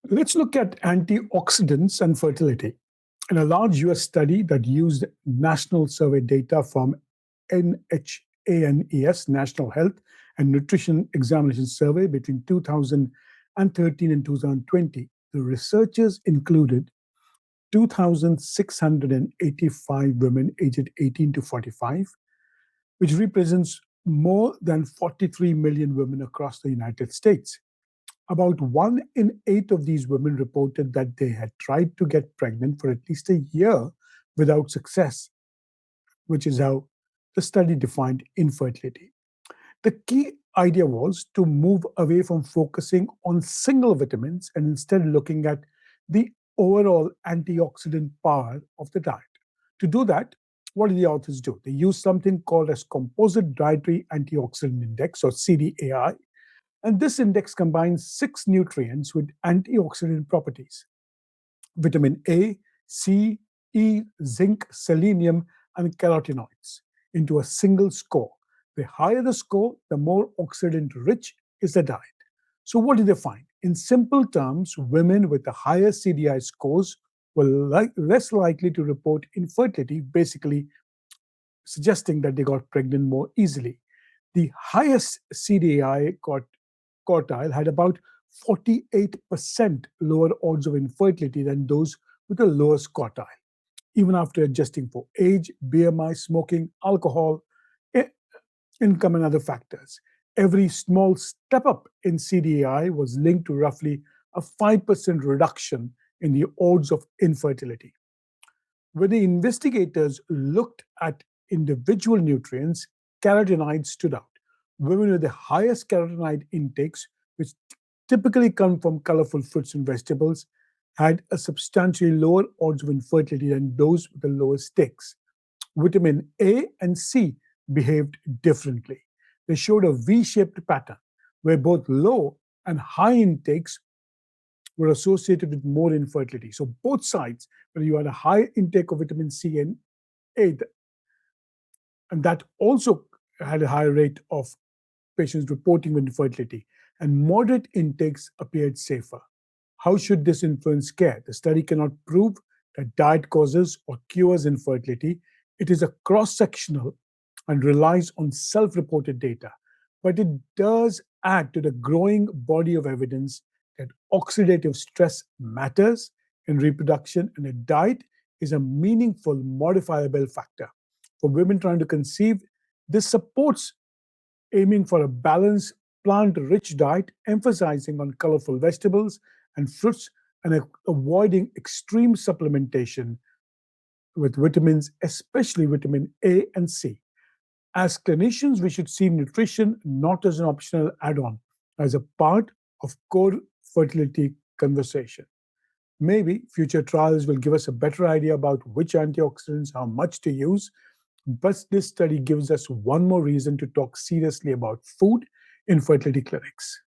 Let's look at antioxidants and fertility. In a large US study that used national survey data from NHANES, National Health and Nutrition Examination Survey, between 2013 and 2020, the researchers included 2,685 women aged 18 to 45, which represents more than 43 million women across the United States. About 1 in 8 of these women reported that they had tried to get pregnant for at least a year without success, which is how the study defined infertility. The key idea was to move away from focusing on single vitamins and instead looking at the overall antioxidant power of the diet. To do that, what did the authors do? They used something called as Composite Dietary Antioxidant Index, or CDAI, and this index combines 6 nutrients with antioxidant properties: vitamin A, C, E, zinc, selenium, and carotenoids into a single score. The higher the score, the more oxidant-rich is the diet. So what did they find? In simple terms, women with the higher CDI scores were less likely to report infertility, basically suggesting that they got pregnant more easily. The highest CDI quartile had about 48% lower odds of infertility than those with the lowest quartile, even after adjusting for age, BMI, smoking, alcohol, income, and other factors. Every small step up in CDI was linked to roughly a 5% reduction in the odds of infertility. When the investigators looked at individual nutrients, carotenoids stood out. Women with the highest carotenoid intakes, which typically come from colorful fruits and vegetables, had a substantially lower odds of infertility than those with the lowest stakes. Vitamin A and C behaved differently. They showed a V-shaped pattern where both low and high intakes were associated with more infertility. So both sides, whether you had a high intake of vitamin C and A, and that also had a higher rate of patients reporting infertility, and moderate intakes appeared safer. How should this influence care? The study cannot prove that diet causes or cures infertility. It is a cross-sectional and relies on self-reported data. But it does add to the growing body of evidence that oxidative stress matters in reproduction, and a diet is a meaningful modifiable factor. For women trying to conceive, this supports aiming for a balanced, plant-rich diet, emphasizing on colorful vegetables and fruits, and avoiding extreme supplementation with vitamins, especially vitamin A and C. As clinicians, we should see nutrition not as an optional add-on, as a part of core fertility conversation. Maybe future trials will give us a better idea about which antioxidants, how much to use, but this study gives us one more reason to talk seriously about food in fertility clinics.